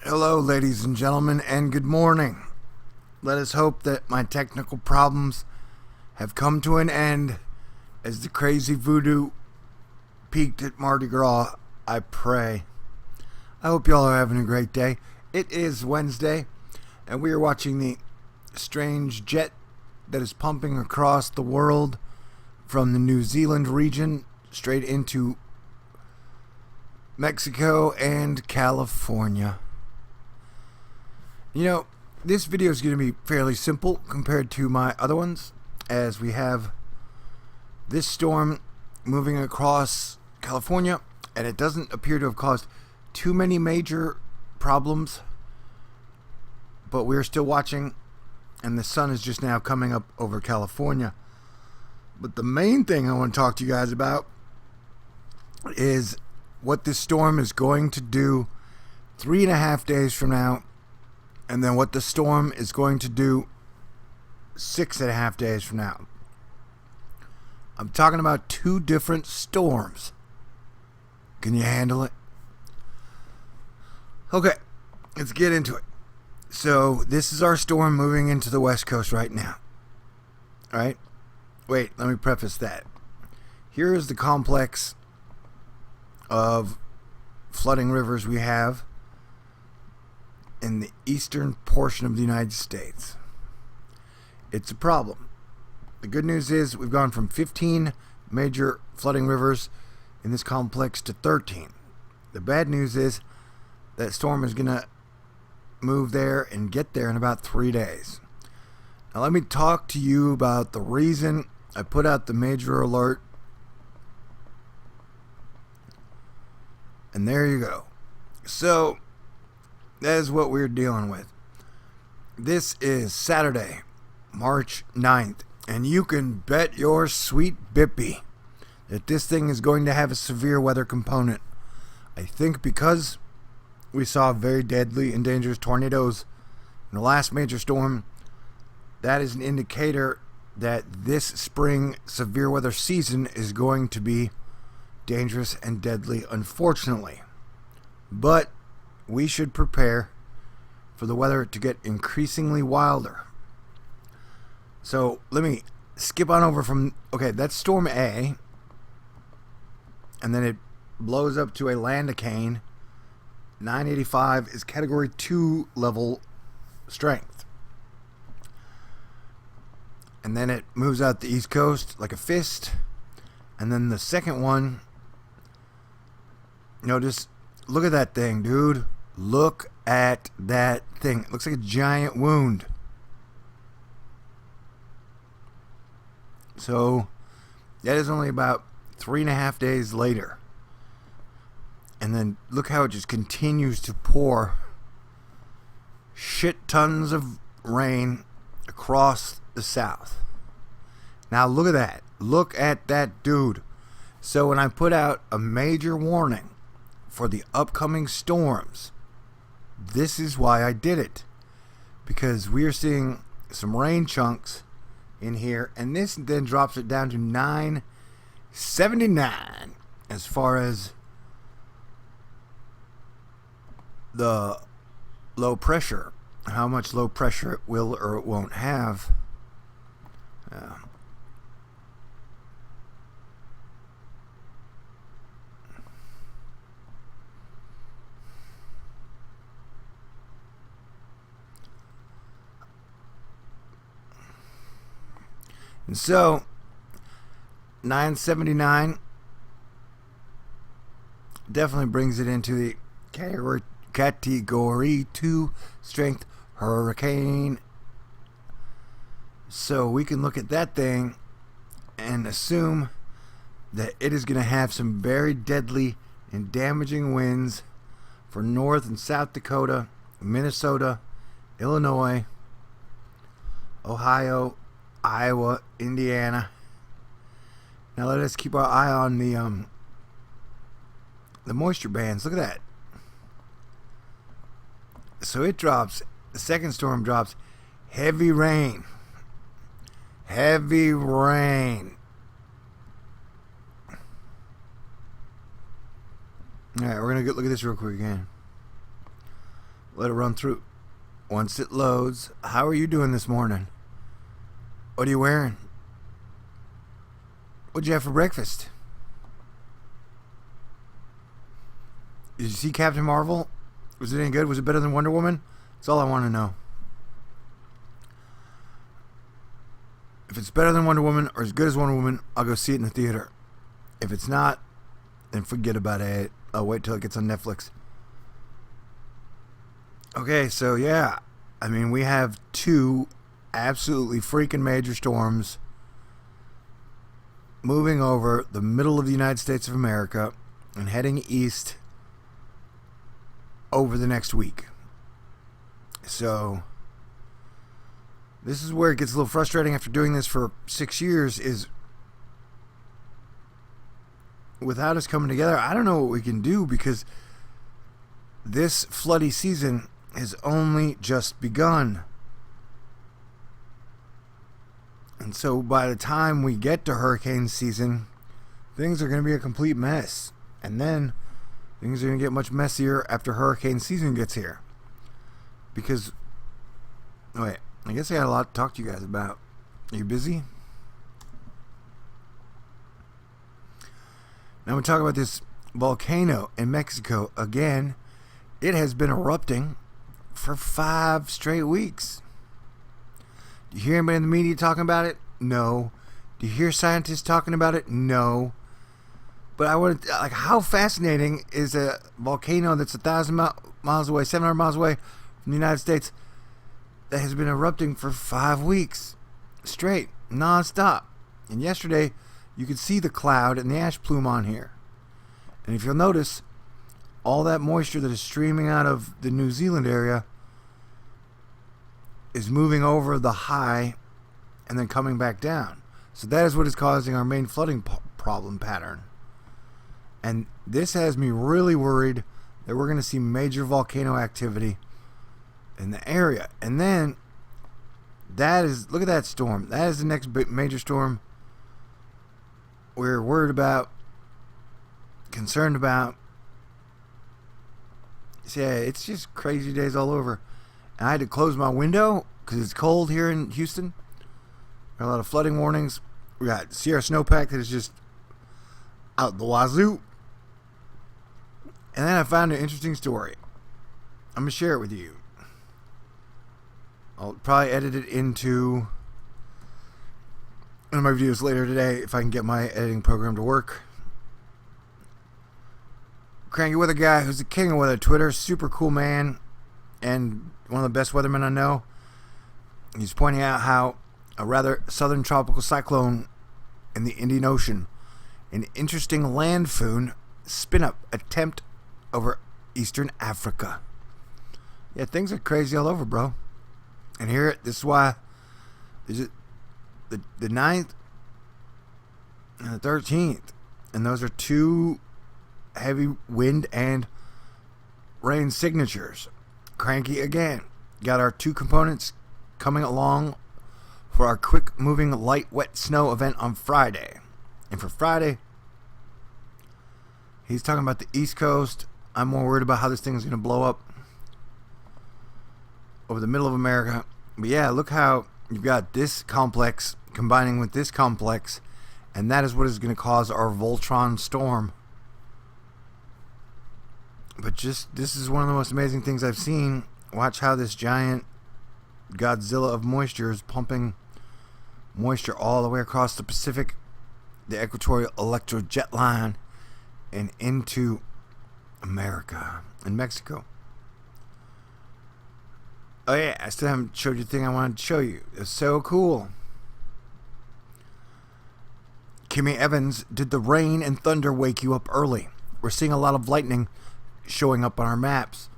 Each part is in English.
Hello, ladies and gentlemen, and good morning. Let us hope that my technical problems have come to an end as the crazy voodoo peaked at Mardi Gras. I pray. I hope y'all are having a great day. It is Wednesday, and we are watching the strange jet that is pumping across the world from the New Zealand region straight into Mexico and California. You know, this video is going to be fairly simple compared to my other ones, as we have this storm moving across California, and it doesn't appear to have caused too many major problems, but we're still watching, and the sun is just now coming up over California. But the main thing I want to talk to you guys about is what this storm is going to do 3.5 days from now, and then what the storm is going to do 6.5 days from now. I'm talking about two different storms. Can you handle it? Okay, let's get into it. So this is our storm moving into the West Coast right now. All right? Wait, let me preface that. Here is the complex of flooding rivers we have in the eastern portion of the United States. It's a problem. The good news is we've gone from 15 major flooding rivers in this complex to 13. The bad news is that storm is going to move there and get there in about 3 days. Now let me talk to you about the reason I put out the major alert. And there you go. So that is what we're dealing with. This is Saturday, March 9th, and you can bet your sweet bippy that this thing is going to have a severe weather component. I think because we saw very deadly and dangerous tornadoes in the last major storm, that is an indicator that this spring severe weather season is going to be dangerous and deadly, unfortunately. But we should prepare for the weather to get increasingly wilder. So let me skip on over from, okay, that's Storm A, and then it blows up to a landicane. 985 is Category 2 level strength. And then it moves out the East Coast like a fist. And then the second one, notice, look at that thing, dude. Look at that thing. It looks like a giant wound. So that is only about 3.5 days later. And then look how it just continues to pour shit tons of rain across the south. Now look at that. Look at that, dude. So when I put out a major warning for the upcoming storms, this is why I did it. Because we are seeing some rain chunks in here, and this then drops it down to 979 as far as the low pressure, how much low pressure it will or it won't have. And so 979 definitely brings it into the category 2 strength hurricane. So we can look at that thing and assume that it is going to have some very deadly and damaging winds for North and South Dakota, Minnesota, Illinois, Ohio, Iowa, Indiana. Now let us keep our eye on the moisture bands. Look at that. So it drops, the second storm drops heavy rain. Heavy rain. Alright, we're going to look at this real quick again. Let it run through. Once it loads, how are you doing this morning? What are you wearing? What'd you have for breakfast? Did you see Captain Marvel? Was it any good? Was it better than Wonder Woman? That's all I want to know. If it's better than Wonder Woman or as good as Wonder Woman, I'll go see it in the theater. If it's not, then forget about it. I'll wait till it gets on Netflix. Okay, so yeah. I mean, we have two absolutely freaking major storms moving over the middle of the United States of America and heading east over the next week. So this is where it gets a little frustrating after doing this for 6 years, is without us coming together, I don't know what we can do, because this floody season has only just begun. And so by the time we get to hurricane season, things are going to be a complete mess. And then things are going to get much messier after hurricane season gets here. Because, wait, I guess I got a lot to talk to you guys about. Are you busy? Now we talk about this volcano in Mexico again. It has been erupting for 5 straight weeks. Do you hear anybody in the media talking about it? No. Do you hear scientists talking about it? No. But I want to, like, how fascinating is a volcano that's 1,000 miles away, 700 miles away from the United States, that has been erupting for 5 weeks straight, non-stop. And yesterday, you could see the cloud and the ash plume on here. And if you'll notice, all that moisture that is streaming out of the New Zealand area is moving over the high and then coming back down. So that is what is causing our main flooding problem pattern. And this has me really worried that we're going to see major volcano activity in the area. And then that is, look at that storm. That is the next major storm we're worried about, concerned about. So yeah, it's just crazy days all over. And I had to close my window because it's cold here in Houston. Got a lot of flooding warnings. We got Sierra snowpack that is just out the wazoo. And then I found an interesting story. I'm going to share it with you. I'll probably edit it into one of my videos later today if I can get my editing program to work. crankywxguy, who's the king of weather Twitter, super cool man and one of the best weathermen I know. He's pointing out how a rather southern tropical cyclone in the Indian Ocean, an interesting landfoon spin-up attempt over eastern Africa. Yeah, things are crazy all over, bro. And here, this is why the 9th and the 13th, and those are two heavy wind and rain signatures. Cranky again. Got our 2 components coming along for our quick moving light wet snow event on Friday. And for Friday, he's talking about the East Coast. I'm more worried about how this thing is going to blow up over the middle of America. But yeah, look how you've got this complex combining with this complex, and that is what is going to cause our Voltron storm. But just, this is one of the most amazing things I've seen. Watch how this giant Godzilla of moisture is pumping moisture all the way across the Pacific, the equatorial electrojet line, and into America and Mexico. Oh yeah, I still haven't showed you the thing I wanted to show you. It's so cool. Kimmy Evans, did the rain and thunder wake you up early? We're seeing a lot of lightning showing up on our maps.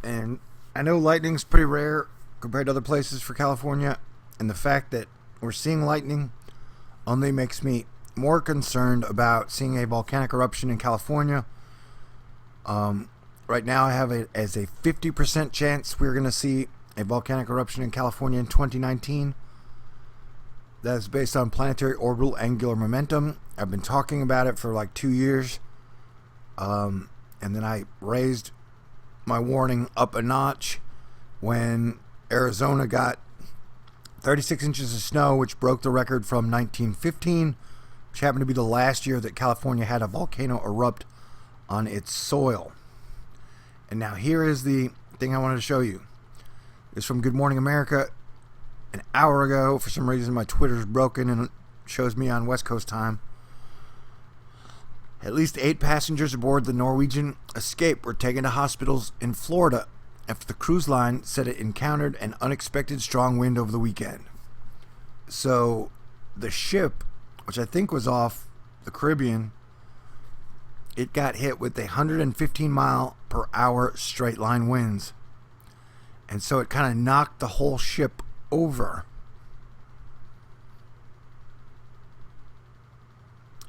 And I know lightning's pretty rare compared to other places for California. And the fact that we're seeing lightning only makes me more concerned about seeing a volcanic eruption in California. Right now I have it as a 50% chance we're going to see a volcanic eruption in California in 2019. That is based on planetary orbital angular momentum. I've been talking about it for like 2 years. And then I raised my warning up a notch when Arizona got 36 inches of snow, which broke the record from 1915, which happened to be the last year that California had a volcano erupt on its soil. And now here is the thing I wanted to show you. It's from Good Morning America an hour ago. For some reason my Twitter's broken and it shows me on West Coast time. At least 8 passengers aboard the Norwegian Escape were taken to hospitals in Florida after the cruise line said it encountered an unexpected strong wind over the weekend. So the ship, which I think was off the Caribbean, it got hit with 115 mile per hour straight line winds. And so it kind of knocked the whole ship over.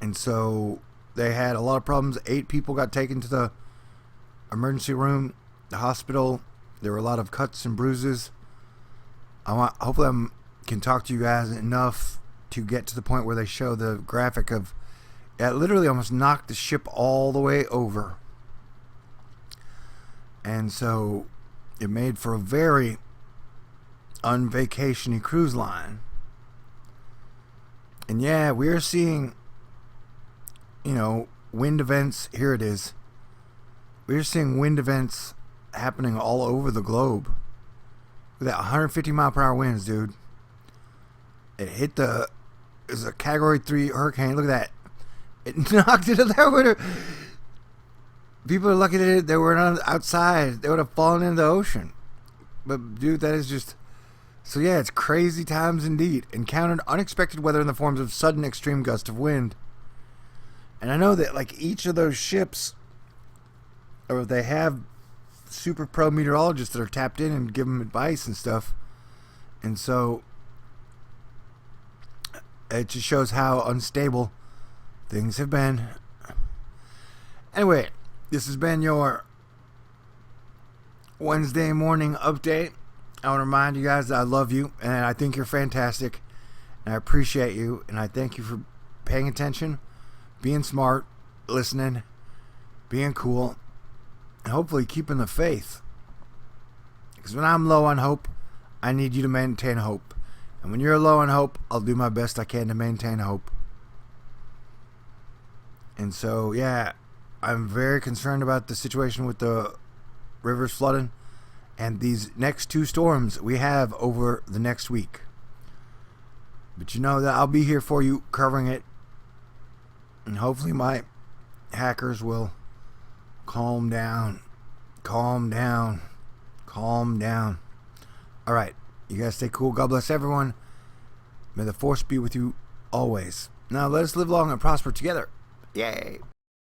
And so they had a lot of problems. 8 people got taken to the emergency room, the hospital. There were a lot of cuts and bruises. Hopefully I can talk to you guys enough to get to the point where they show the graphic of it literally almost knocked the ship all the way over. And so it made for a very unvacationy cruise line. And yeah, we're seeing, wind events. Here it is. We're seeing wind events happening all over the globe. With that 150 mile per hour winds, dude. It hit it's a category 3 hurricane. Look at that. It knocked it there. People are lucky that they weren't outside. They would have fallen into the ocean. But dude, that is just... So yeah, it's crazy times indeed. Encountered unexpected weather in the forms of sudden extreme gusts of wind. And I know that like each of those ships, or they have super pro meteorologists that are tapped in and give them advice and stuff. And so it just shows how unstable things have been. Anyway, this has been your Wednesday morning update. I want to remind you guys that I love you and I think you're fantastic and I appreciate you and I thank you for paying attention, being smart, listening, being cool, and hopefully keeping the faith. Because when I'm low on hope, I need you to maintain hope. And when you're low on hope, I'll do my best I can to maintain hope. And so, yeah, I'm very concerned about the situation with the rivers flooding and these next 2 storms we have over the next week. But you know that I'll be here for you covering it. And hopefully my hackers will calm down. Calm down. Calm down. Alright, you guys stay cool. God bless everyone. May the force be with you always. Now let us live long and prosper together. Yay.